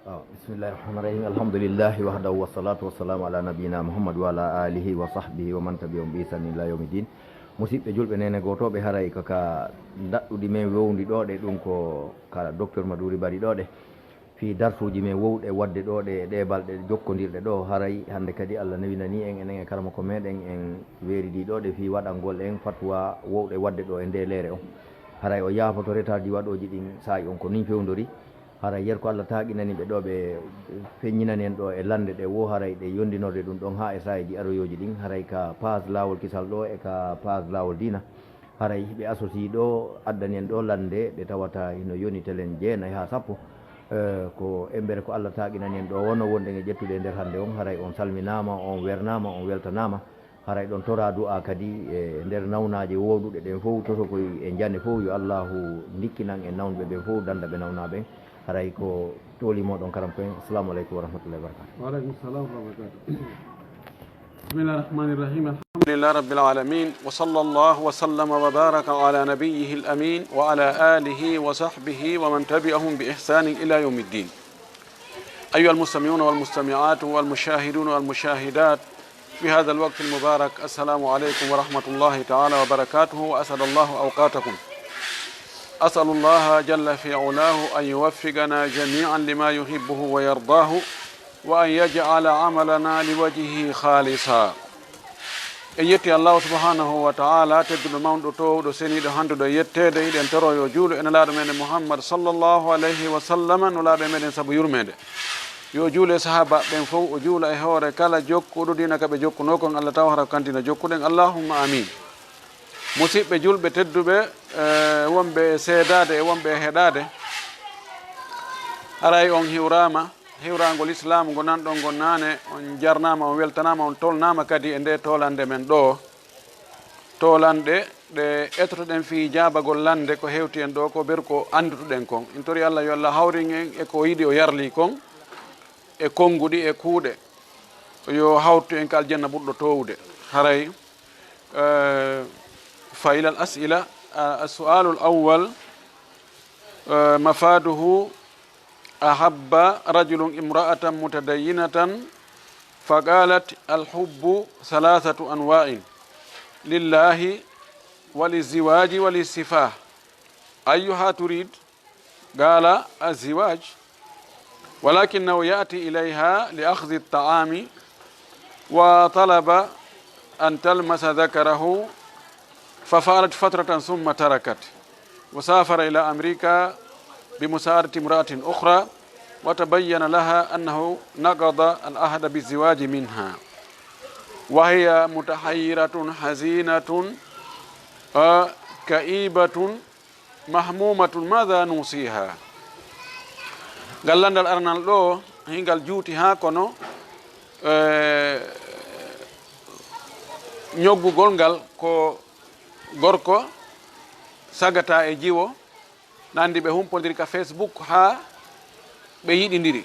Bismillahirrahmanirrahim. Alhamdulillahi wahdahu wassalatu wassalamu ala nabiyyina Mouhammad wa ala alihi wa sahbihi wa man tabi'ahum bi ihsan ila yawmiddin. Musidɓe julɓe nene gotoɓe haray kaka daɗɗuɗi men wowdi ɗo ɗe ɗum ko ka docteur Madouri Bari ɗo ɗe fi darsuji men wowɗe wadde ɗo ɗe ɗe balɗe jokkodirɗe ɗo haray hande kadi Allah nawinani en enen e karama ko meɗen en weridi ɗo ɗe fi waɗangol en fatwa wowɗe wadde ɗo e nde leere o haray o yaafoto retaji waɗoji ɗin saayi on ko nin fewdori haray yer ko Allah taqinani ɓe ɗo ɓe feññinani en ɗo e lande ɗe wo haray ɗe yondinorde ɗum ɗon ha e sayiji aroyoji ɗin haray ka page lawol kisal ɗo e ka page lawol dina haray ɓe associe ɗo addani en ɗo lande ɗe tawata hino yoni telen jeenayi ha sappo ko embere ko Allah taqinani en ɗo wono wonɗen e ƴettude e nder hande on haray on salminama on wernama on weltanama haray ɗon tora du'a kadi e nder nawnaji wowɗuɗe ɗen fof toto koye e jande fof yo Allahu dikkinan en nawnɓe ɓen fof danda ɓe nawnaɓe haray ko tooli moɗon karam koyen. Assalamu aleykum wa rahmatullahi wa barakatuh. Wa aleykum salam wa rahmatullahi. Bismillahir rahmanir rahim. Alhamdulillahi rabbil alamin wa sallallahu wa sallama wa baraka ala nabiyyihi al-amin wa ala alihi wa sahbihi wa man tabi'ahum bi ihsanin ila yawmiddin. أيها المستمعون والمستمعات والمشاهدون والمشاهدات في هذا الوقت المبارك السلام عليكم ورحمة الله تعالى وبركاته وأسعد الله أوقاتكم. أسأل الله جل في علاه أن يوفقنا جميعا لما يحبه ويرضاه وأن يجعل عملنا لوجهه خالصا. يتي الله سبحانه وتعالى تدل ماوندو تو دو سيني دو هاندو دو يتede iden toro yo juulo en laado men Mouhammad sallallahu alayhi wa sallam no laado men sabu yurmede yo juule sahaba ben fof o juula e hoore kala jokkuɗo dina kaɓe jokkuno kon Allah taw hara kantina jokkuɗen allahumma amin. Musidɓe julɓe tedduɓe wonɓe seedade e wonɓe heɗade haray on hiwrangol islam ngo nanɗon ngo nane on jarnama on weltanama on tolnama kadi e nde tolande men ɗo tolanɗe ɗe ettotoɗen fi jabagol lande ko hewti en ɗo ko ber ko andutuɗen kon in tori Allah yo Allah hawrin en e ko yiɗi o yarli kon e konguɗi e kuuɗe yo hawtu en ka aljanna ɓurɗo towde haray فإلى الأسئلة. السؤال الأول مفاده أحب رجل امرأة متدينة فقالت الحب ثلاثة أنواع لله وللزواج وللصفاه أيها تريد؟ قال الزواج ولكنه يأتي إليها لأخذ الطعام وطلب أن تلمس ذكره ففعلت فترة ثم تركت وسافر إلى أمريكا بمساعدة امرأة أخرى وتبين لها أنه نقض العهد بالزواج منها وهي متحيرة حزينة كئيبة محمومة ماذا نوصيها؟ قال لنا الأرنال لو هنقال جوتي هاكونو ñoggu golngal ko gorko sagata e jiwo nandi ɓe humpodiri ka Facebook ha ɓe yiɗidiri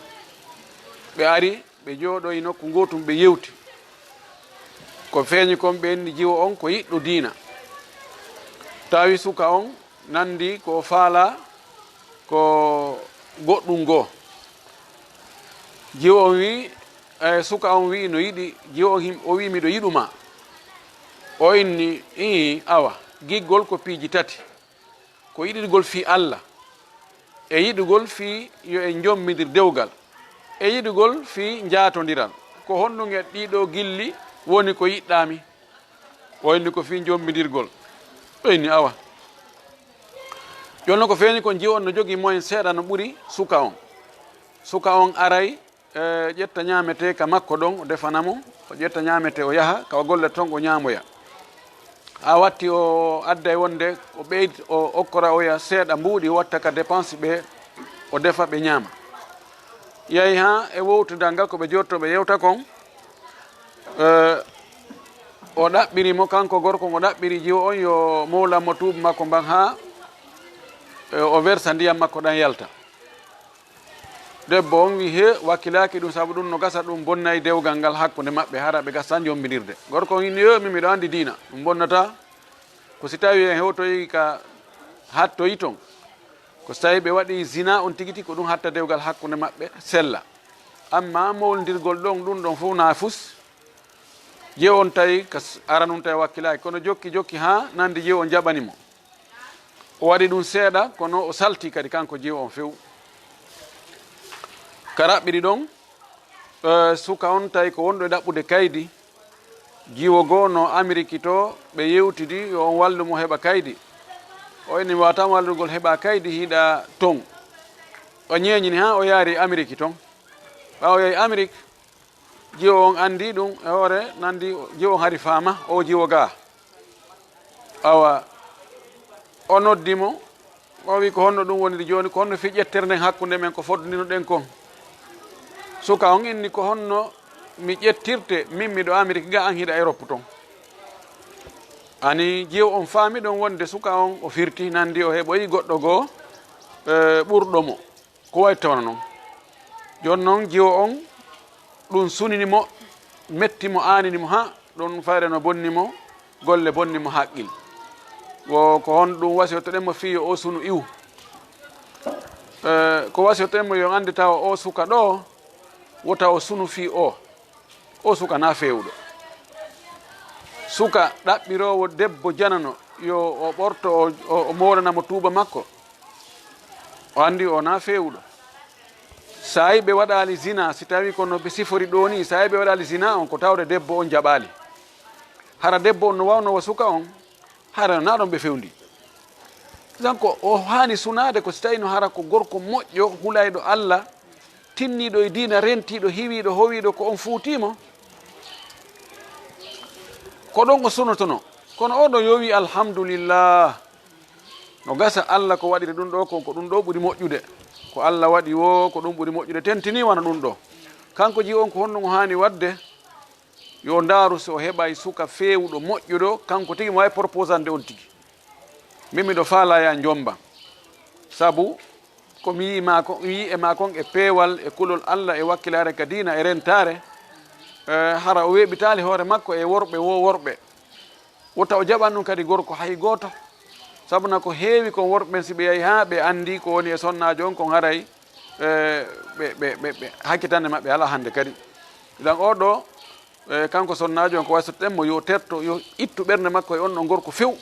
ɓe ari ɓe jooɗoyi nokku gotum ɓe yewti ko feeñi kon ɓe enni jiwo on ko yiɗɗo diina tawi suka on nandi ko faala ko goɗɗum goo jiwo on wi suka on wi no yiɗi jiwo on o wi miɗo yiɗuma o inni awa giggol ko piiji tati ko yiɗigol fi Allah e yiɗugol fi yo en jommidir dewgal e yiɗugol fi jaatodiral ko honɗum e ɗiɗo gilli woni ko yiɗɗami o inni ko fi jommidirgol o inni awa jonno ko feeñi ko jiwon no jogui moyen seeɗa no ɓuuri suka on aray ƴetta ñamete ka makko ɗon o defanamo o ƴetta ñamete o yaha kawa golle ton o ñamoya a watti o adda e wonde o ɓeydi o okkora oya seeɗa mbuuɗi watta ka dépense ɓe o defa ɓe ñaama yeehi ha e wowtudal ngal ko ɓe jottoɓe yewta kon o ɗaɓɓirimo kanko gorko o ɗaɓɓiri jiwo on yo mowlanmo tuuba makko mban ha o versa ndiyam makko ɗan yalta debbo on wi he wakkilaki ɗum saabu ɗum no gasa ɗum bonnayi dewgal ngal hakkude maɓɓe hara ɓe gastan jombidirde gorko on inni yo min miɗo andi diina ɗum bonnata ko si tawi en hewtoyi ka hattoyi ton ko so tawi ɓe waɗi zina on tigi tigi ko ɗum hatta dewgal hakkude maɓɓe sella. Amma mawlondirgol ɗon ɗum ɗon fof nafus jew on tawi ko ara ɗum tawi wakkilaki kono jokki jokki ha nande jew on jaɓanimo o waɗi ɗum seeɗa kono o salti kadi kanko jew on few. Ko raɓɓiɗi ɗon suka on tawi ko wonɗo e ɗaɓɓude kaydi jiwo goo no Amérique to ɓe yewtidi yo on wallumo heɓa kaydi o eni wawata wallugol heɓa kaydi hiiɗa ton o ñeñini ha o yaari Amérique ton ɓawo yehi Amérique jiwo on andi ɗum e hoore nandi jiwo on hari faama o jiwo ga awa o noddimo o wi ko honno ɗum woniri joni ko honno fi ƴettere nden hakkude men ko foddino ɗen kon suka on inni ko honno mi ƴettirte min miɗo Amérique ga an hiɗa Europe ton ani jiw on faami ɗon wonde suka on o firti nandi o heɓoyi goɗɗo goo ɓurɗomo ko way tawna noon joni noon jiwo on ɗum suninimo mettimo aaninimo ha ɗum fayre no bonnimo golle bonnimo haqqil wo ko hon ɗum wasiyottoɗenmo fiyo o sunu iw ko wasiyottoɗenmo yo andi tawa o suka ɗo wota o sunu fi o suka na fewɗo suka ɗaɓɓirowo debbo janano yo o ɓorto o moranamo tuuba makko o andi o na fewɗo sa yi ɓe waɗali zina si tawi kono ɓe sifori ɗo ni sa yi ɓe waɗali zina on ko tawde debbo on jaɓali hara debbo on no wawnowo suka on hara na ɗon ɓe fewndi donc o hani sunade ko si tawi no hara ko gorko moƴƴo hulayɗo Allah tinniɗo e diina rentiɗo hiwiɗo howiɗo ko on fuutimo ko ɗon o sunotono kono oɗo yowi alhamdulillah no gasa Allah ko waɗiri ɗum ɗo ko ɗum ɗo ɓuuri moƴƴude ko Allah waɗi wo ko ɗum ɓuuri moƴƴude tentini wana ɗum ɗo kanko ji on ko honno o hani wadde yo ndaaru so o heɓay suka fewuɗo moƴƴuɗo kanko tigi mo wawi proposande on tigi min miɗo faala ya jomba sabu komi yi e makon e peewal e kulol Allah e wakkilare ka dina e rentare hara o weɓitali hoore makko e worɓe wo worɓe wota o jaɓan ɗum kadi gorko hay goto sabuna ko heewi kon worɓe si ɓe yahi ha ɓe andi ko woni e sonnajo on kon haray ɓe hakkitande maɓɓe ala hande kadi dan oɗo kanko sonnajo on ko wasitoɗenmo yo terto yo ittu ɓernde makko e on ɗo gorko few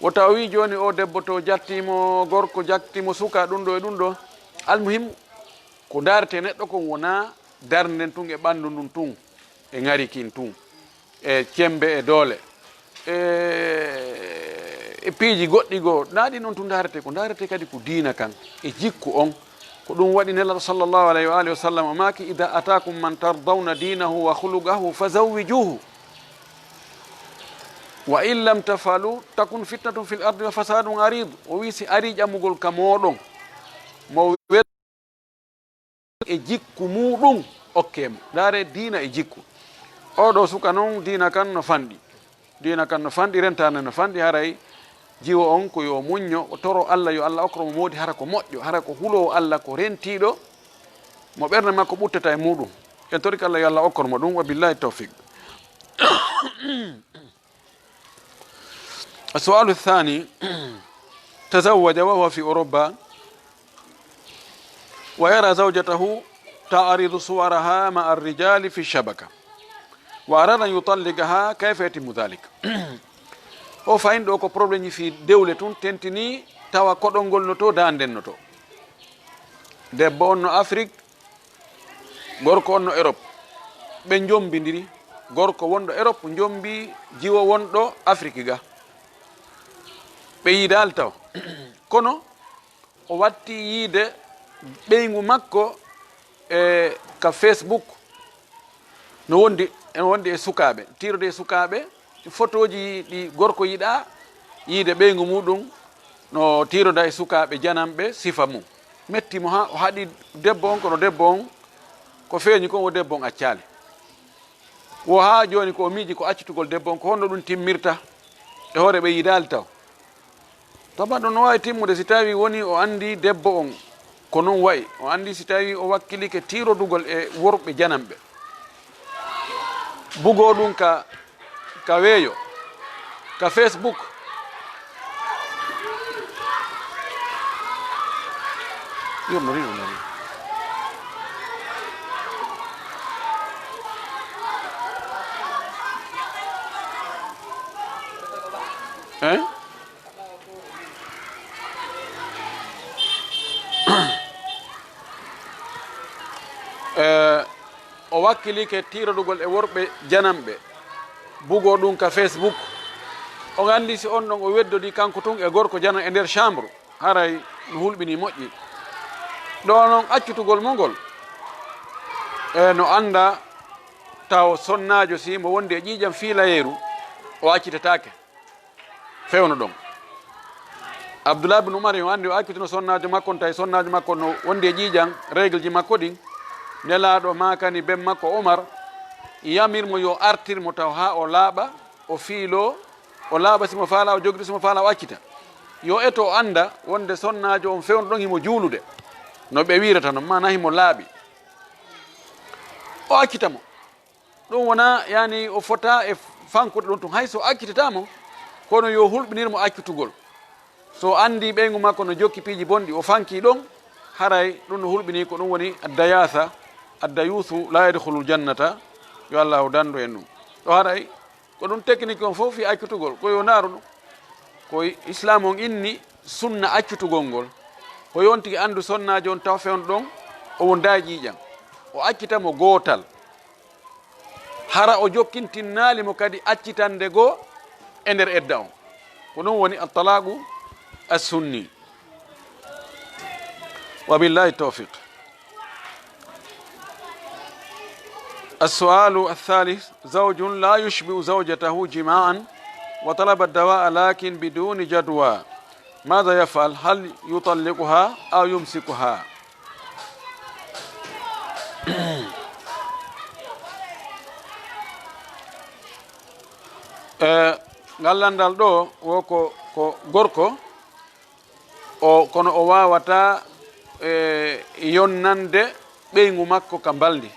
wota o wi joni o debbo to jattimo gorko jattimo suka ɗum ɗo e ɗum ɗo almuhim ko darete neɗɗo kon wona darden tun e ɓandu ndun tun e ŋarikin tun e cembe e doole e piiji goɗɗi goo naɗi noon tun darete ko darete kadi ko diina kan e jikku on ko ɗum waɗi nelaɗo sallllahu alayhi wa alihi wa sallam o maki ida atakum man tardawna dinahu wa hulugahu fa zawwijuhu wa in lam tafalu takun fitnatum fil ardi wa fasadun arid o wi si ari ƴammugol ka moɗon mo wel e jikku muɗum okkemo daare diina e jikku oɗo suka noon diina kan no fanɗi diina kan no fanɗi rentane no fanɗi haray jiwo on ko yo muñño o toro Allah yo Allah okro mo moodi hara ko moƴƴo hara ko hulowo Allah ko rentiɗo mo ɓernde makko ɓuttata e muɗum en tori ko Allah yo Allah okkormo ɗum wa billahi tawfiq السؤال الثاني تزوج وهو في أوروبا ويرى زوجته تعرض صورها مع الرجال في الشبكة وأراد أن يطلقها كيف يتم ذلك o fayin ɗo ko probléme fi dewle tun tentini tawa koɗol ngol no to danden no to debbo on no Afrique gorko on no Europe ɓe jombidiri gorko wonɗo Europe jombi jiwo wonɗo Afrique ga ɓe yiidal taw kono o watti yiide ɓeygu makko e ka Facebook no wondi e sukaɓe tirode e sukaɓe photoji ɗi gorko yiɗa yiide ɓeygu muɗum no tiroda e sukaɓe janamɓe sifa mum mettimo ha o haɗi debbo on kono debbo on ko feeñi kon wo debbo on accali wo ha joni ko o miiji ko accitugol debbo on ko honno ɗum timmirta e hoore ɓe yiidali taw tama ɗum no wawi timmude si tawi woni o andi debbo on ko noon wayi o andi si tawi o wakkilike tirodugol e worɓe janamɓe bugo ɗum ka weeyo ka Facebook yurnori yurnori o wakkilike tirodugol e worɓe janamɓe bugo ɗum ka Facebook o gandi si on ɗon o weddodi kanko tun e gorko jana e nder chambre haray no hulɓini moƴƴi ɗo noon accutugol mo ngol no anda taw sonnajo si mo wondi e ƴiƴam fiilayeru o accitetake fewno ɗon Abdoullah bin Oumar yo andi o accutino sonnajo makko on tawi sonnajo makko no wondi e ƴiƴam règle ji makko ɗin nelaɗo makani ben makko Oumar yamirmo yo artirmo taw ha o laaɓa o fiilo o laaɓa simo faala o jogri simo faala o accita yo eto anda wonde sonnajo on fewno ɗon himo juulude no ɓe wirata no mana himo laaɓi o accitamo ɗum wona yani o fota e fankude ɗon tun hayso accitetamo kono yo hulɓinirmo accutugol so andi ɓeygu makko no jokki piiji bonɗi o fanki ɗon haray ɗum no hulɓini ko ɗum woni addayasa addayusu la yadkhulul jannata yo allahu dandu en ɗum ɗo haray ko ɗum technique on fof fi accutugol ko yo ndaaru ɗum ko islam on inni sunna accutugol ngol ko yontigi andu sonnajo on taw fewno ɗon o wonda ƴiƴam o accitamo gootal hara o jokkintinnalimo kadi accitande goo e nder edda on ko ɗum woni at-talaqu as-sunni wa billahi tawfiq. السؤال الثالث زوج لا يشبع زوجته جماعا وطلب الدواء لكن بدون جدوى ماذا يفعل؟ هل يطلقها أو يمسكها؟ gallandal ɗo woko ko gorko o kono o wawata yonnande ɓeygu makko ka baldi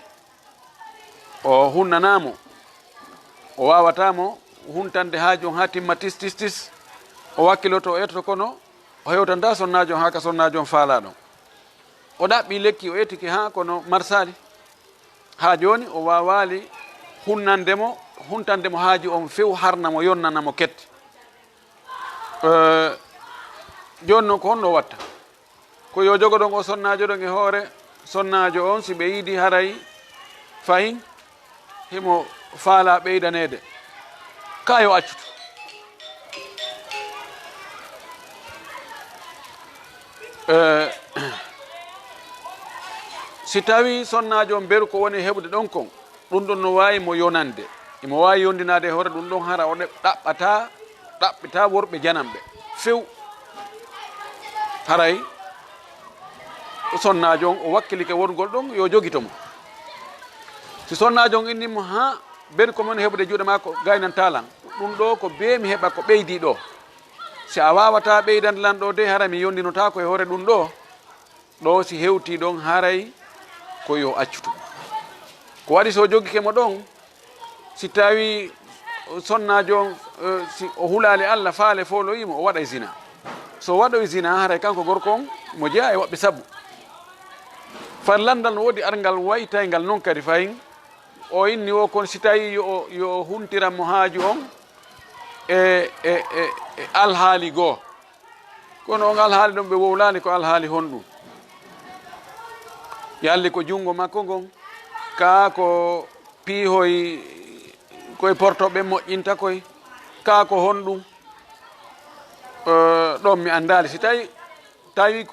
o hunnanamo o wawatamo huntande haaju on ha timma tis o wakkiloto o etoto kono o hewtanta sonnajo on ha ka sonnajo on faalaɗon o ɗaɓɓi lekki o etiki ha kono marsali ha joni o wawali huntandemo haaju on few harnamo yonnanamo ketti joni noon ko honno watta ko yo jogoɗon o sonnajo ɗon e hoore sonnajo on si ɓe yiidi haray fayin himo faala ɓeydanede ka yo accutu si tawi sonnajo on beru ko woni heɓde ɗon kon ɗum ɗon no wawi mo yonande imo wawi yondinade e hoore ɗum ɗon hara o ɗaɓɓita worɓe janamɓe few haray sonnajo on o wakkilike wongol ɗon yo joguitomo si sonnajo on innimo ha beru ko mon heɓde juuɗe ma ko gaynantalan ɗum ɗo ko be mi heɓa ko ɓeydi ɗo si a wawata ɓeydande lan ɗo de haray mi yondinotako e hoore ɗum ɗo si hewti ɗon haray ko yo accutu ko waɗi so joggike mo ɗon si tawi sonnajo on si o hulali Allah faale foloyimo o waɗa zina so waɗoy zina haray kanko gorko on mo jeeya e woɓɓe sabu farlandal no woodi argal waytaygal noon kadi fayin o inni o kon si tawi yo huntiranmo haaju on e alhaali goo kono on alhaali ɗon ɓe wowlali ko alhaali honɗum yalli ko junngo makko ngon ka ko piihoy koye portoɓe moƴƴinta koye ka ko honɗum ɗon mi andali si tawi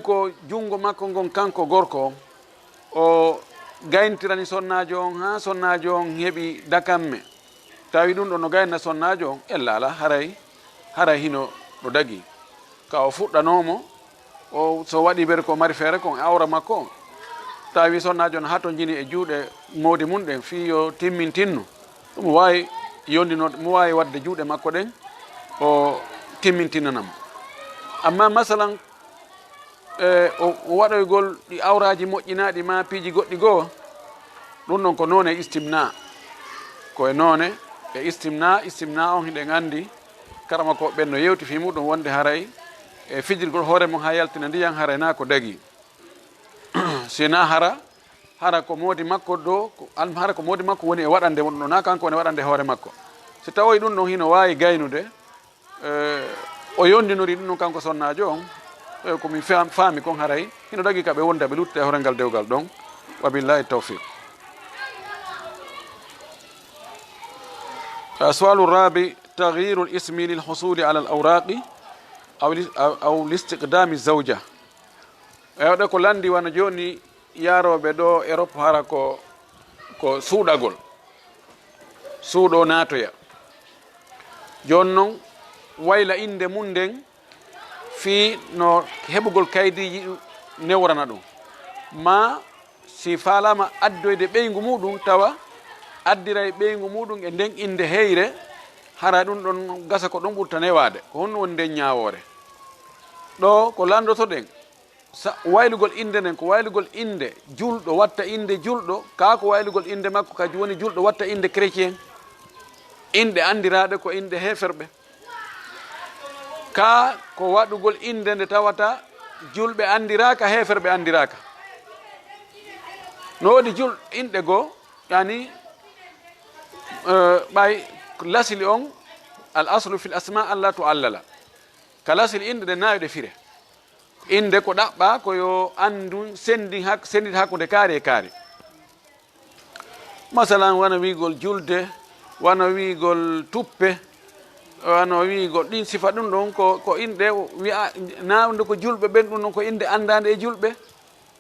ko junngo makko ngon kanko gorko o gayntirani sonnajo on ha sonnajo on heeɓi dakamme tawi ɗum ɗo no gaynna sonnajo on ellala haray hino ɗo dagi ka o fuɗɗanomo o so waɗi ɓere ko mari feere kon awra makko on tawi sonnajo on ha to jini e juuɗe mawdi mum ɗen fi yo timmintinno ɗum wawi yondinode mo wawi wadde juuɗe makko ɗen o timmintinnanamo amma masalan o waɗoygol ɗi awraji moƴƴinaɗi ma piiji goɗɗi goo ɗum ɗon ko noon e istimna koye noone e istimna on hiɗen andi karama ko ɓen no yewti fi muɗum wonde haray e fijirgol hoore mum ha yaltina ndiyan hara na ko dagi sina hara ko modi makko do hara ko modi makko woni e waɗande wonɗo na kanko woni waɗande hoore makko so tawoy ɗum ɗon hino wawi gaynude o yondinori ɗum ɗon kanko sonnajo on komi faami kon haray hino dagi ka ɓe wonda ɓe lutte horengal dewgal ɗon wabillahi tawfiq السؤال الرابع تغيير الاسم للحصول على الأوراق أو لاستقدام الزوجة eɗo ko landi wana joni yaroɓe ɗo Europe hara ko suuɗagol suuɗo natoya joni noon wayla inde mum nden fi no heɓugol kaydiji newrana ɗum ma si falama addoyde ɓeygu muɗum tawa addiray ɓeygu muɗum e nden inde heyre hara ɗum ɗon gasa ko ɗon ɓurta newade ko honno woni nden ñawore ɗo ko landoto ɗen waylugol inde nden ko waylugol inde julɗo watta inde julɗo ka ko waylugol inde makko kadi woni julɗo watta inde chrétien inde andiraɗe ko inde heferɓe ka ko waɗugol inde nde tawata julɓe andiraka heferɓe andiraka no waɗi inɗe goo yani ɓay lasili on al aslu fil asma alla tuallala ka lasili inde ɗe nawiɗe fire inde ko ɗaɓɓa koyo andu senditi hakkude kaari e kaari masalan wana wigol julde wana wigol tuppe wana wigol ɗin sifa ɗum ɗon ko inde wiya nawde ko julɓe ɓen ɗum ɗon ko inde andade e julɓe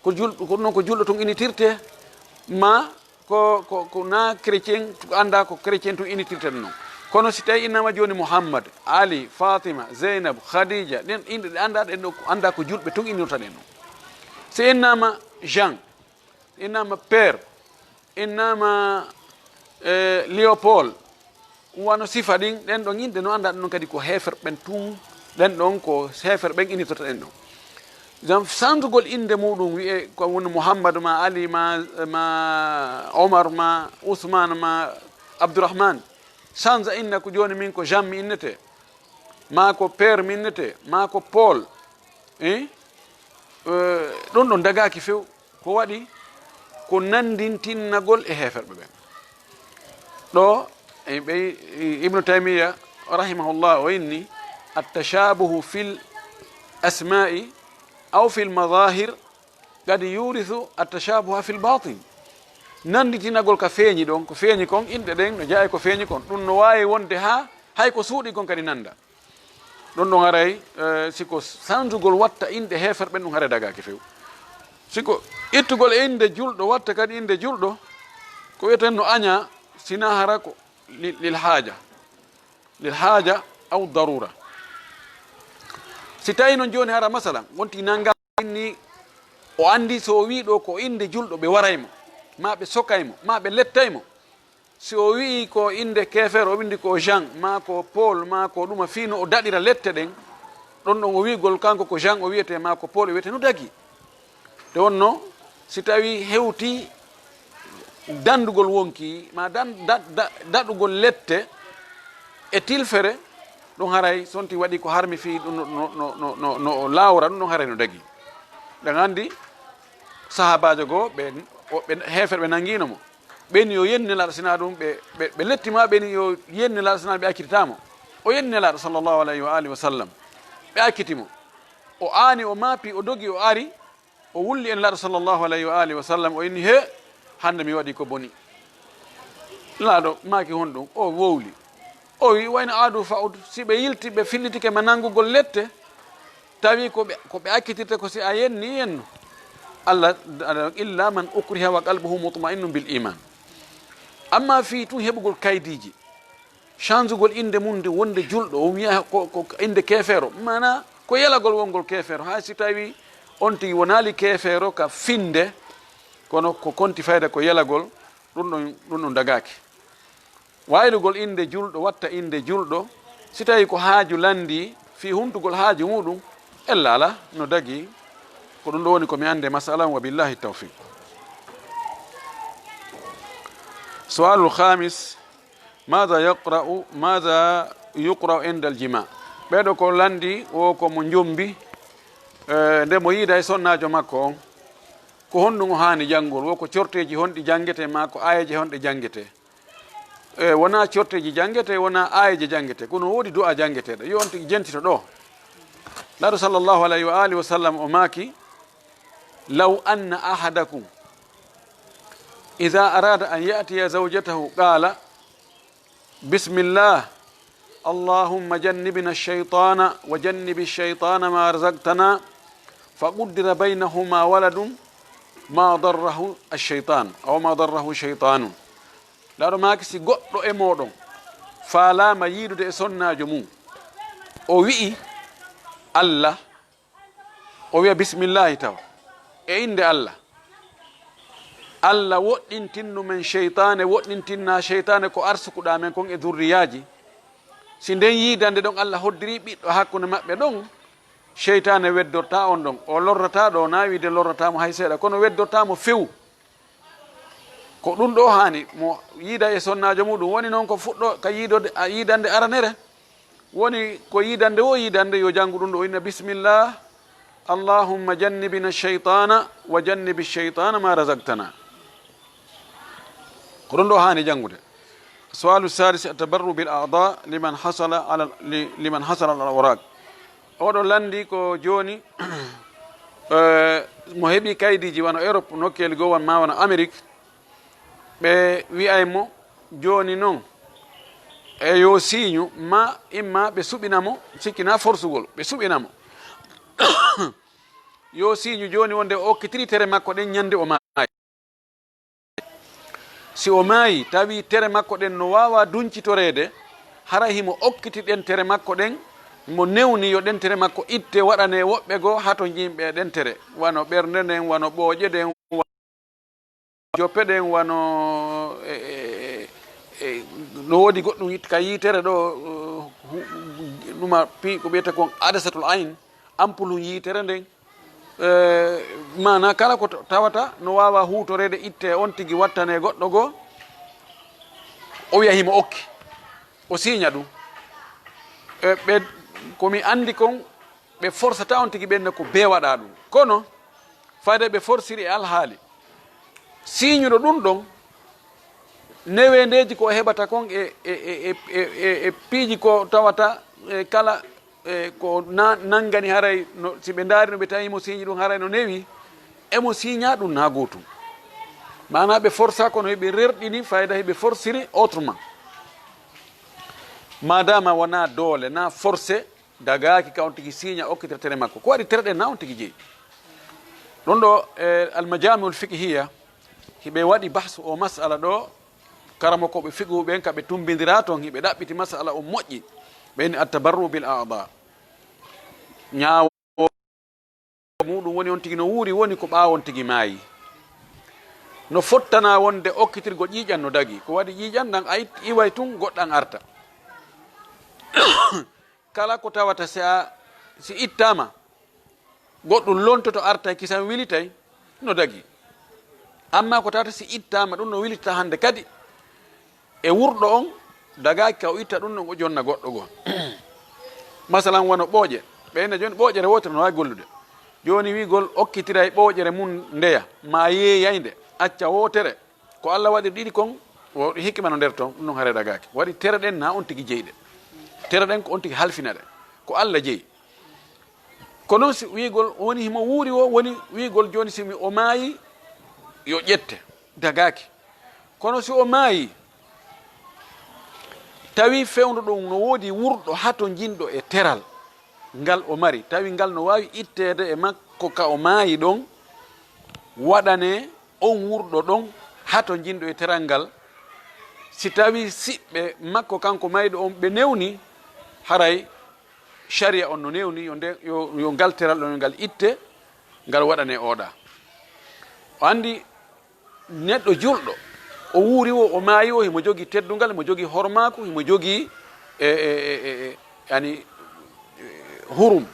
ko ɗum ɗon ko julɗo tun initirte ma ko na chrétien anda ko chrétien tun initirte ɗum noon kono si tawi innama joni Mouhammad Ali Fatima Zeynab Khadija ɗen inde ɗe anda ɗen ɗo anda ko julɓe tun innirta ɗen ɗon si innama Jean innama Père innama Léopold wano sifa ɗin ɗen ɗon inde no anda ɗum ɗon kadi ko heferɓen tun ɗen ɗon ko heferɓen innirtata ɗen ɗon jam sandugol inde muɗum wiye ko woni Mouhammad ma Ali ma Omar ma Ousmane ma Abdourahmane change inna ko joni min ko Jean mi innete ma ko Père mi innete ma ko Paul ɗon ɗon dagaki few ko waɗi ko nandintinnagol e heferɓe ɓen ɗo ɓe Ibnu Taymiya rahimahullah o inni التشابه في الأسماء أو في المظاهر قد يورث التشابه في الباطن nanditinaagol ka feeñi ɗon ko feeñi kon inɗe ɗen no jaayi ko feeñi kon ɗum no wawi wonde ha hay ko suuɗi kon kadi nanda ɗon ɗon haray siko sanjugol watta inde heferɓen ɗum haara dagaki few siko ittugol e inde julɗo watta kadi inde julɗo ko wiyeten no aña sina hara ko lil haaja aw darura si tawi noon joni hara masalan wonti nanga inni o andi so o wi ɗo ko inde julɗo ɓe waraymo ma ɓe sokaymo ma ɓe lettaymo si o wi ko inde kefere o windi ko Jean ma ko Paul ma ko ɗuma fino o daɗira lette ɗen ɗon ɗon o wigol kanko ko Jean o wiyete ma ko Paul o wiyete no dagi te wonno si tawi hewti dandugol wonki ma daɗugol lette e tilfere ɗum haray sonti waɗi ko harmi fi ɗum no lawra ɗum ɗon haray no dagi ɗen andi sahabajo goo ɓe heferɓe ɓe nangino mo ɓeni yo yennelaɗo sina ɗum ɓe lettima ɓeni yo yennelaɗo sina ɓe akkititamo o yennelaɗo sallllahu alayhi wa alihi wa sallam ɓe akkitimo o aani o maapi o dogi o ari o wulli en laaɗo sallllahu alayhi wa alihi wa sallam o inni he hande mi waɗi ko boni laaɗo maaki hon ɗum o wowli o wi wayno aadu fawdu si ɓe yilti ɓe fillitike ma nanngugol lette tawi ko ɓe akkitirta ko si a yenno allah illa man ukriha wa qalbuhu mutma'innun bil iman amma fi tun heɓugol kaydiji changegol inde mum nde wonde julɗo o wiya ko inde kefeero mana ko yalagol wongol kefeero ha si tawi on tigi wonali kefeero ka finde kono ko konti fayda ko yalagol ɗum ɗon dagaki waylugol inde julɗo watta inde julɗo si tawi ko haaju landi fi huntugol haaju muɗum ella ala no dagi ko ɗum ɗo woni komi ande masala wa billahi tawfiq sualul khamis ماذا يقرأ عند الجماع ɓeɗo ko landi o ko mo jombi nde mo yiida e sonnajo makko on ko honɗum o hani janngol wo ko corteji honɗi jangete ma ko ayeje honɗe jangete wona corteji jangete wona ayeje jangete kono woodi du'a jangeteɗo yo on tigi jentito ɗo laɗo sallllahu alayhi wa alihi wa sallam o maaki law anna ahadakum ida arada an yatiya zawjatahu qala bismillah allahumma jannibna alcheytana wa jannibi alcheytana ma razaqtana fa quddira baynahuma waladum ma darrahu alcheytan aw ma darrahu cheytanu laɗo maaki si goɗɗo e moɗon faalama yiidude e sonnajo mum o wi'i allah o wiya bisimillahi taw e inde allah allah woɗɗintinnu men cheytane woɗɗintinna cheytane ko arsukuɗa men kon e durriyaji si nden yiidande ɗon allah hoddiri ɓiɗɗo hakkude maɓɓe ɗon cheytane weddorta on ɗon o lorrata ɗo na wiide lorratamo hay seeɗa kono weddortamo few ko ɗum ɗo hani mo yiida e sonnajo muɗum woni noon ko fuɗɗo ka yiidode yiidande aranere woni ko yiidande o yiidande yo janngu ɗum ɗo o inna bisimillah allahumma jannibina cheytana wa jannibi cheytana ma razaqtana ko ɗum ɗo hani janngude sualu sadis atabarru bil aada liman hasala al awraq oɗo landi ko joni mo heeɓi kaydiji wano Europe nokkeli goo wan ma wano Amérique ɓe wiyaymo joni noon e yo signe ma imma ɓe suɓinamo sikkina forsugol ɓe suɓinamo yo signe joni wonde o okkitiri tere makko ɗen ñande o maayi si o maayi tawi tere makko ɗen no wawa duncitorede hara himo okkiti ɗen tere makko ɗen mo newni yo ɗen tere makko itte waɗane woɓɓe goo hato jimɓe ɗen tere wano ɓernde nden wano ɓooƴe ɗen joppe ɗen wano no woodi goɗɗum ka yitere ɗo ɗuma pi ko ɓiyete kon adasatul ayn ampoule yitere nden mana kala ko tawata no wawa hutorede itte on tigui wattane goɗɗo goo o wiya himo okki o signa ɗum ɓe komi andi kon ɓe forçata on tigui ɓenne ko be waɗa ɗum kono fayde ɓe forciri e alhaali signuɗo ɗum ɗon newendeji ko heɓata kon e piiji ko tawata kala ko nanggani haray no si ɓe daari no ɓe tawimo signi ɗum haray no newi emo signa ɗum na gotum mana ɓe força kono heɓe rerɗini fayda heɓe forciri autrement madama wona doole na forcé dagaki ka on tigui signa okkitira tere makko ko waɗi tere ɗen na on tigui jeeyi ɗon ɗo almajamiul fiqhiya hiɓe waɗi bahsu o masala ɗo karamo koɓe fiqhu ɓen kaɓe tumbidira toon hiɓe ɗaɓɓiti masala o moƴƴi ɓeni attabarru bil aada ñaawo muɗum woni on tigui no wuuri woni ko ɓaawon tigui maayi no fottana wonde okkitirgo ƴiiƴan no dagi ko waɗi ƴiiƴan ɗan a iway tun goɗɗan arta kala ko tawata si ittama goɗɗum lontoto arta e kisan wilitay no dagi amma ko tawata si ittama ɗum no wilita hande kadi e wurɗo on dagaki ka o itta ɗum ɗon o jonna goɗɗo goo masalan wono ɓooƴe ɓeyne joni ɓooƴere wotere no wawi gollude joni wigol okkitira e ɓooƴere mum ndeya ma yeeyayde acca wotere ko Allah waɗi ɗiɗi kon o hikma no nder toon ɗum ɗon haare dagaki waɗi tere ɗen na on tigui jeyɗe tere ɗen ko on tigui halfinare ko Allah jeeyi ko noon si wigol woni himo wuuri o woni wigol joni simi o maayi yo ƴette dagaki kono si o maayi tawi fewndo ɗum no woodi wurɗo hato jinɗo e teral ngal o mari tawi ngal no wawi ittede e makko ka o maayi ɗon waɗane on wurɗo ɗon hato jinɗo e teral ngal si tawi siɓɓe makko kanko mayɗo on ɓe newni haray sharia on no newni yo ngal teral ɗon yo ngal itte ngal waɗane oɗa o andi neɗɗo julɗo o wuuri o maayi o himo jogui teddungal himo jogui hormaku himo jogui yani hurum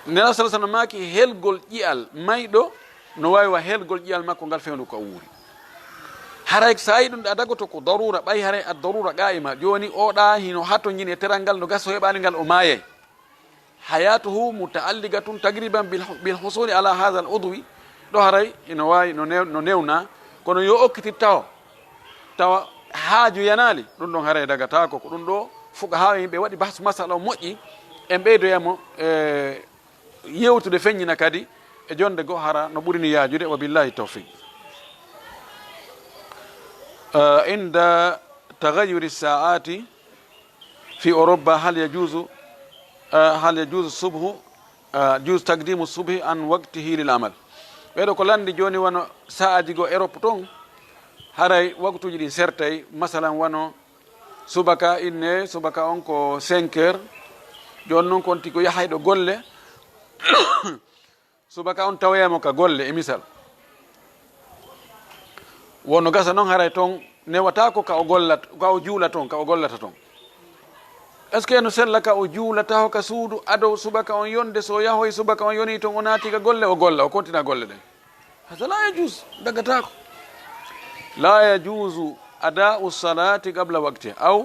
nela sala sallam maaki helgol ƴiyal mayɗo no wawi wa helgol ƴiyal makko ngal fewndu ko wuuri haray sayi ɗum adagoto ko darura ɓay haray ad darura qa'ima joni oɗa hino hatto ñini e teral ngal no gaso heɓani ngal o maayay hayatuhu mutaalligatun tagriban bil husuli ala hadha al udwi ɗo haray ino wawi no newna kono yo okkitir tawa haaju yanali ɗum ɗon haray dagatako ko ɗum ɗo fuka ha yimɓe waɗi bahsu masala o moƴƴi en ɓeydoyamo yewtude feññina kadi e jonde go hara no ɓurini yaajude wa billahi tawfiq عند تغير الساعات في أوروبا هل يجوز الصبح يجوز تقديم الصبح عن وقته للعمل ɓeɗo ko landi joni wono sa'aji go Europe ton haray waktuji ɗi sertay masalan wono subaka inne subaka on ko 5 heures joni noon konti ko yahayɗo golle subaka on tawyamo ka golle e misal wono gasa noon haray toon newata ko ka o juula toon ka o gollata toon est ce que no sella ka o juulata ho ka suudu ado subaka on yonde so yahoy subaka on yoni toon o naati ka golle o golla o continue golle ɗen hasa la yajus daggatako la yajuzu ada'u salati qabla waqtiha aw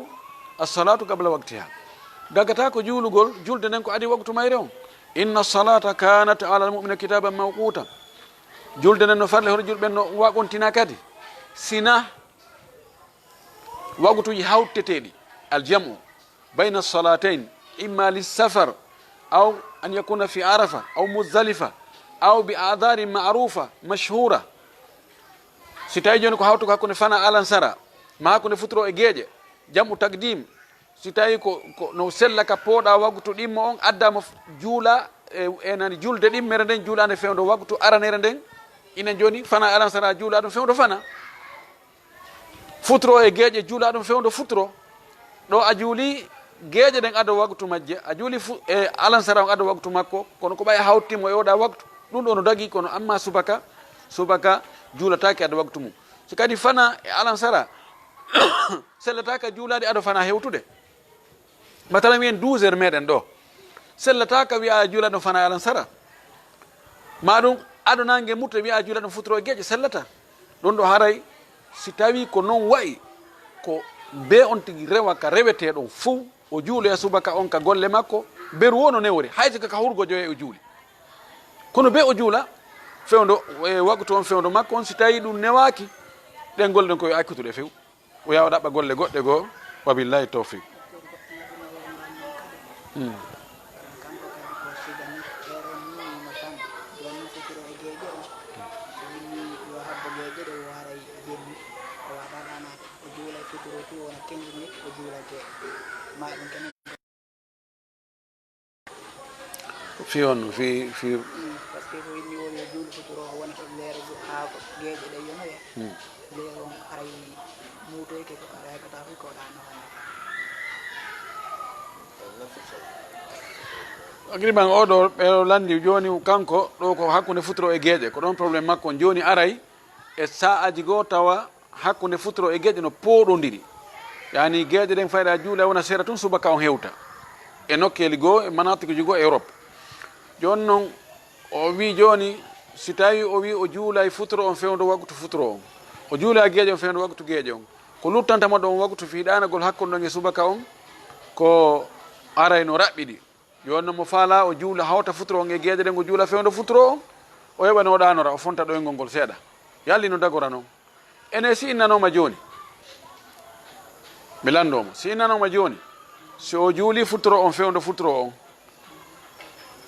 as-salatu qabla waqtiha daggatako juulugol julde nden ko adi waktu mayre on inna salata kanat ala al-mu'mina kitaban mawquta julde nden no farle hoto julɓe no wagontina kadi sina waktuji hawteteɗi aljamu bayna as-salatayn imma lis-safar aw an yakuna fi arafa aw muzdalifa aw bi adarin ma'rufa mashhura si tawi joni ko hawtu ko hakkude fana alansara ma hakkude futuro e geeƴe jamu taqdim si tawi ko no sella ka pooɗa waktu ɗimmo on addama juula enani julde ɗimmere nden juulande fewdo waktu aranere nden inen joni fana alansara juula ɗum fewdo fana futuro e geeƴe juula ɗum fewdo futuro ɗo a juuli geeƴe ɗen ado waktu majje a juuli e alansara on ado waktu makko kono ko ɓay hawtimo e oɗa waktu ɗum ɗo no dagi kono amma subaka juulatake ado waktu mum so kadi fana e alansara sellataka juulade ado fana hewtude matala wiyen 12 heures meɗen ɗo sellataka wiya juula ɗum fana alansara maɗum ado nangue mutta wiya juula ɗum futuro e geeƴe sellata ɗum ɗo haray si tawi ko noon wayi ko be on tigi rewa ka reweteɗon fuu o juuloya subaka on ka golle makko beru wono newre hayso ka hurgo joye o juuli kono be o juula fewdo e waktu on fewdo makko on si tawi ɗum newaki ɗen golle ɗen koye akkitude few o yawa ɗaɓɓa golle goɗɗe goo wabillahi tawfiq fi on fi parce que ko inni o yo juulu futuro o wona heɓ leere haa geeƴe ɗe yonoya leere on haray muutoyke ko aɗa heɓata fof ko ɗa nohande agriban oɗo ɓeɗo landi joni kanko ɗo ko hakkude futuro e geeƴe ko ɗon probléme makko joni aray e sa'aji goo tawa hakkude futuro e geeƴe no pooɗodiri yani geeƴe ɗen fayɗa juula wona seeɗa tun subaka on hewta e nokkeli goo e manatiki ji goo e Europe joni noon o wi joni si tawi o wi o juula e futuro on fewdo waktu futuro on o juula e geeƴe on fewdo waktu geeƴe on ko luttantama ɗo on waktu fiiɗanagol hakkude ɗon e subaka on ko aray no raɓɓiɗi joni noon mo faala o juula hawta futuro on e geeƴe ɗen o juula fewdo futuro on o heɓa no ɗanora o fonta ɗoyngol ngol seeɗa yalli no dagora noon ene si innanoma joni mi landomo si innanoma joni si o juuli futuro on fewdo futuro on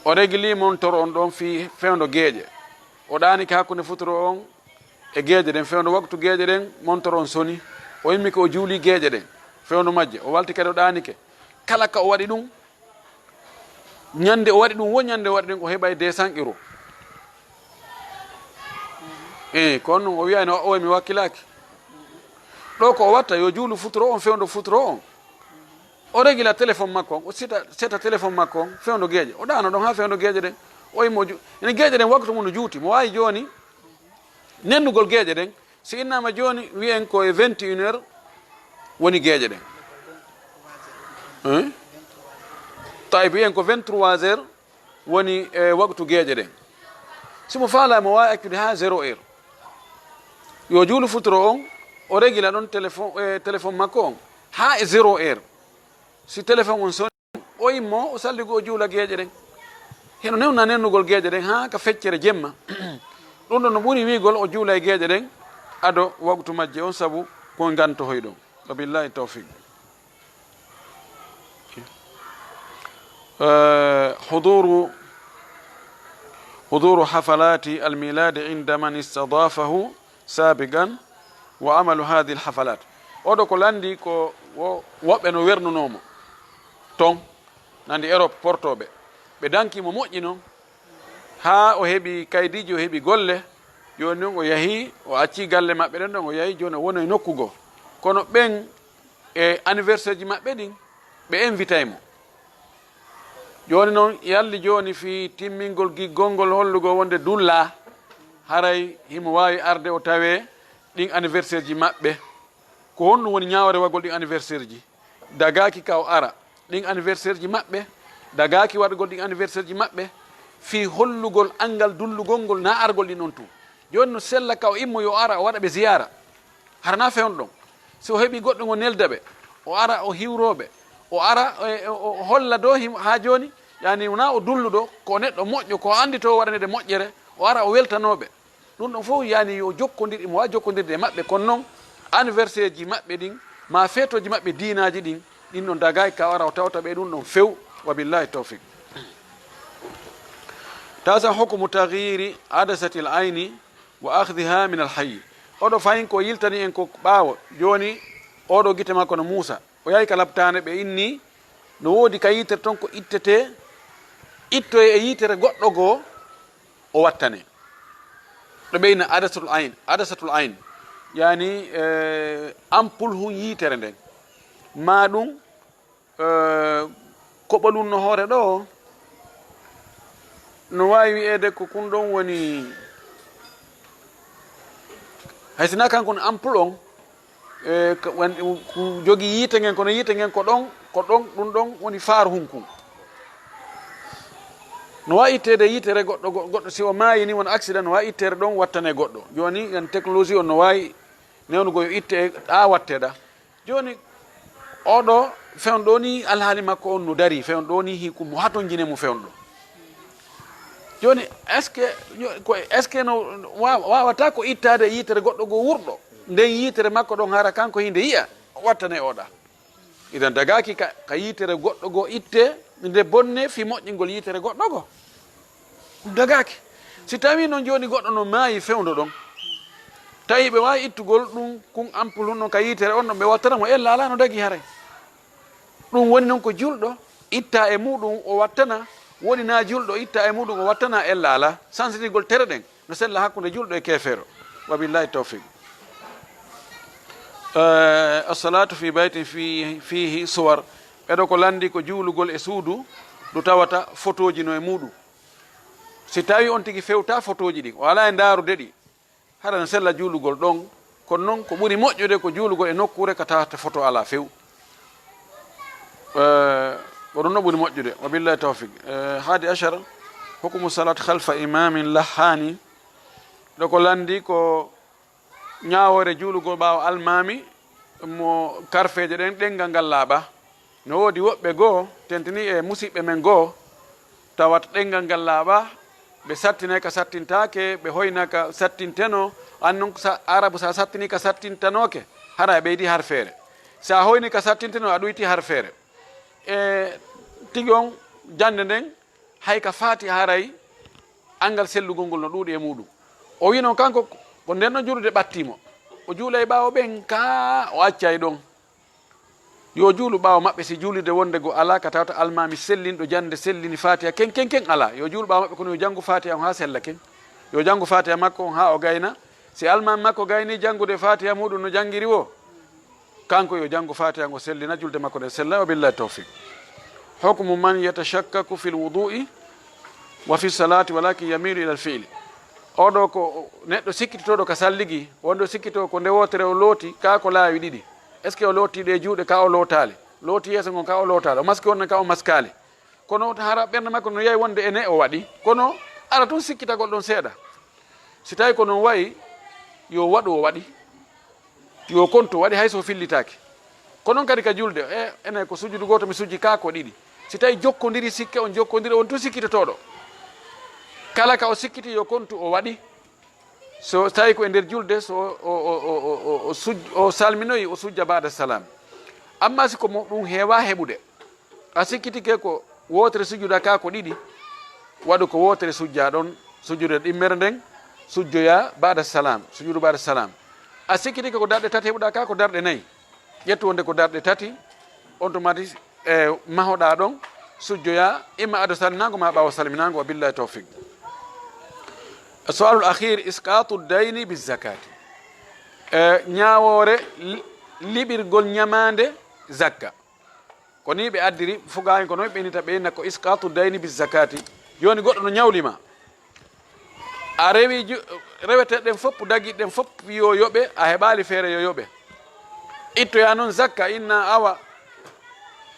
o régli montor on ɗon fi fewdo geeƴe o ɗaniki hakkude futuro on e geeƴe ɗen fewdo waktu geeƴe ɗen montor on soni o yimmi ko o juuli geeƴe ɗen fewdo majje o walti kadi o ɗanike kala ka o waɗi ɗum ñande o waɗi ɗum wo ñande o waɗi ɗen o heɓa 200 euros kono noon o wiyani o mi wakkilaki ɗo ko o watta yo juulu futuro on fewdo futuro on o régila téléphone makko on o seta téléphone makko on fewdo geeƴe o ɗano ɗon ha fewdo geeƴe ɗen o yimo ene geeƴe ɗen waktu mum no juuti mo wawi joni nennugol geeƴe ɗen si innama joni wiyen ko e 21 heures woni geeƴe ɗen tawi wiyen ko 23 heures woni e waktu geeƴe ɗen simo faala mo wawi accude ha 0 heure yo juulu futuro on o régila ɗon téléphone makko on ha e 0 heure si téléphone on soni o yimmo o salligo o juula gueƴe ɗen heno newna nennugol gueƴe ɗen ha ka feccere jemma ɗum ɗon no ɓuuri wigol o juula e gueƴe ɗen ado waktu majje on saabu ko ganto hoy ɗon wa billahi tawfiq حضور حفلات الميلاد عند من استضافه سابقا وعمل هذه الحفلات oɗo ko landi ko woɓɓe no wernunomo ton nandi Europe portoɓe ɓe dankimo moƴƴi noon ha o heeɓi kaydijo o heeɓi golle joni noon o yahi o acci galle maɓɓe ɗen ɗon o yahi joni o woni e nokkugo kono ɓen e anniversaire ji maɓɓe ɗin ɓe invitay mo joni noon yalli joni fi timmingol giggolngol hollugo wonde dulla haray himo wawi arde o tawe ɗin anniversaire ji maɓɓe ko honɗum woni ñawre waggol ɗin anniversaire ji dagaki ka o ara ɗin anniversaire ji maɓɓe dagaki waɗgol ɗin anniversaire ji maɓɓe fi hollugol angal dullugol ngol na argol ɗin on tun joni no sella ka o immo yo ara o waɗa ɓe ziyara harana fewn ɗon so o heeɓi goɗɗo ngo nelda ɓe o ara o hiwroɓe o ara o holla do ha joni yani wona o dulluɗo ko neɗɗo moƴƴo ko andi to waɗanede moƴƴere o ara o weltanoɓe ɗum ɗon fof yani yo jokkodir imo wawi jokkodirde e maɓɓe kono noon anniversaire ji maɓɓe ɗin ma fetoji maɓɓe dinaji ɗin ɗin ɗon dagay ka wara o tawta ɓe ɗum ɗon few wa billahi tawfiq tasa hukmu taghiri adasati l ayni wa akhdiha min al hayy oɗo fayin ko yiltani en ko ɓaawo joni oɗo guite makko no Moussa o yahi ka labtane ɓe inni no woodi ka yitere ton ko ittete ittoye e yitere goɗɗo goo o wattane ɗo ɓeyna adasatul ayn yani ampoule hun yitere nden ma ɗum koɓalum no hoore ɗo no wawi wiyede ko kun ɗon woni haysina kanko no ampoule on jogi yiite ngen kono yiite ngen ko ɗon ɗum ɗon woni faaru hunkun no wawi ittede yitere goɗɗo si o maayi ni won accident no wawi ittere ɗon wattane goɗɗo joni en technologie on no wawi newnugo yo itte ɗa watteɗa joni oɗo fewnɗo ni alhaali makko on no dari fewnɗo ni hiku mo haton jine mo fewnɗo joni est ce que no wawata ko ittade yitere goɗɗo go wurɗo nden yitere makko ɗon hara kanko hinde yiya wattane oɗa idan dagaki ka yitere goɗɗo go itte nde bonne fi moƴƴingol yitere goɗɗo go dagaki si tawi noon joni goɗɗo no maayi fewndo ɗon tawi ɓe wawi ittugol ɗum kun ampoule hun noon ka yitere on ɗon ɓe wattana mo ella ala no dagi haray ɗum woni noon ko julɗo itta e muɗum o wattana woni na julɗo itta e muɗum o wattana ella ala sansitigol tere ɗen no sella hakkude julɗo e kefeero wa billahi tawfiq assalatu fi baytin fihi suwar ɓeɗo ko landi ko juulugol e suudu ɗo tawata photo ji no e muɗum si tawi on tigi fewta photo ji ɗin o ala e ndarude ɗi haɗa no sella juulugol ɗon kono noon ko ɓuuri moƴƴude ko juulugol e nokkure ka tawata photo ala few oɗon no ɓuuri moƴƴude wa billahi tawfiq hadi achara hukmu salat halfa imamin lahani ɗo ko landi ko ñawore juulugol ɓaawo almami mo karfeje ɗen ɗengal ngal laaɓa no woodi woɓɓe goo tentini e musidɓe men goo tawat ɗengal ngal laaɓa ɓe sattine ka sattintake ɓe hoyna ka sattinteno an noon arabu sa sattini ka sattintanoke hara e ɓeydi har feere sa hoyni ka sattinteno a ɗoyti har feere e tigi on jande nden hay ka faati haray angal sellugol ngol no ɗuuɗi e muɗum o wi noon kanko ko nden no juulude ɓattimo o juula e ɓaawo ɓen ka o accay ɗon yo juulu ɓaawo maɓɓe si juulide wonde go ala ka tawta almami sellinɗo jande sellini fatiha ken ala yo juulu ɓaawo maɓɓe kono yo janngu fatiha on ha sella ken yo janngu fatiha makko on ha o gayna si almami makko gayni janngude fatiha muɗum no janngiri o kanko yo janngu fatiha ngo sellina julde makko ɗen sella wa billahi tawfiq hukmu man yatashakkaku fi lwudu'i wa fi salati walakin yamilu ila lfi'li oɗo ko neɗɗo sikkitoɗo ka salligi wonɗo sikkito ko nde wotere o looti ka ko laawi ɗiɗi est ce que o lootiɗe juuɗe ka o lootali looti yeeso ngon ka o lootali o maski on ka o maskali kono hara ɓernde makko no yeeyi wonde ene o waɗi kono ara tun sikkitagol ɗon seeɗa si tawi ko noon wayi yo waɗu o waɗi yo konto waɗi hay so fillitaki ko noon kadi ka julde enen ko sujudu goto mi sujji ka ko ɗiɗi si tawi jokkodiri sikke on jokkodiri on to sikkitotoɗo kala ka o sikkiti yo kontu o waɗi so tawi ko e nder julde so o salminoyi o sujja bada salam amma siko ɗum heewa heɓude a sikkitike ko wotere sujjuda ka ko ɗiɗi waɗu ko wotere sujja ɗon sujjude ɗimmere nden sujjoya bada salam sujudu bada salam a sikkitike ko darɗe tati heɓuɗa ka ko darɗe nayyi ƴettu wonde ko darɗe tati on to mati mahoɗa ɗon sujjoya imma ado salminago ma ɓawa salminago wa billahi tawfiq soalul akhir isqatu dayni bizakati ñawore liɓirgol ñamande zakka ko ni ɓe addiri fugani ko noon ɓenita ɓeyna ko isqatu dayni bizakati joni goɗɗo no ñawlima a rewi reweteɗen fopp daguiɗen fopp yo yoɓe a heɓali feere yo yoɓe ittoya noon zakka inna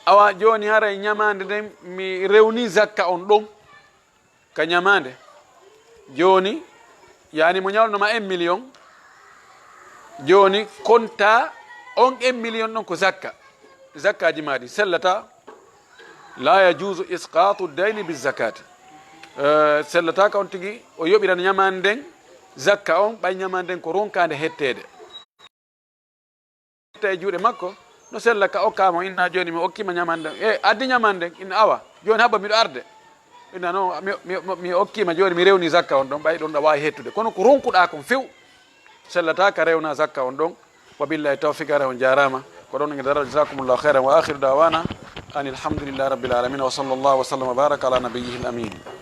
awa joni haray ñamande nden mi rewni zakka on ɗon ka ñamande joni yani mo ñawlnoma 1 million joni konta on 1 million ɗon ko zakkaji maɗi sellata la yajuzu isqatu dayni bizakati sellata ka on tigui o yoɓiran ñamande nden zakka on ɓay ñamande nden ko ronkade hettede e juuɗe makko no sella ka okkama inna joni mi okkima ñamande nden addi ñamande nden inna awa joni habba miɗo arde inna non mi okkima joni mi rewni zakka on ɗon ɓay ɗon ɗa wawi hettude kono ko ronkuɗa kon few sellata ka rewna zakka on ɗon wa billahi tawfiq ara on jarama ko ɗon dara jasakumullahu khairan wa akhiru dawana an alhamdulillahi rabbil alamin wa sallallahu wa sallam wa baraka ala nabiyyihi al amin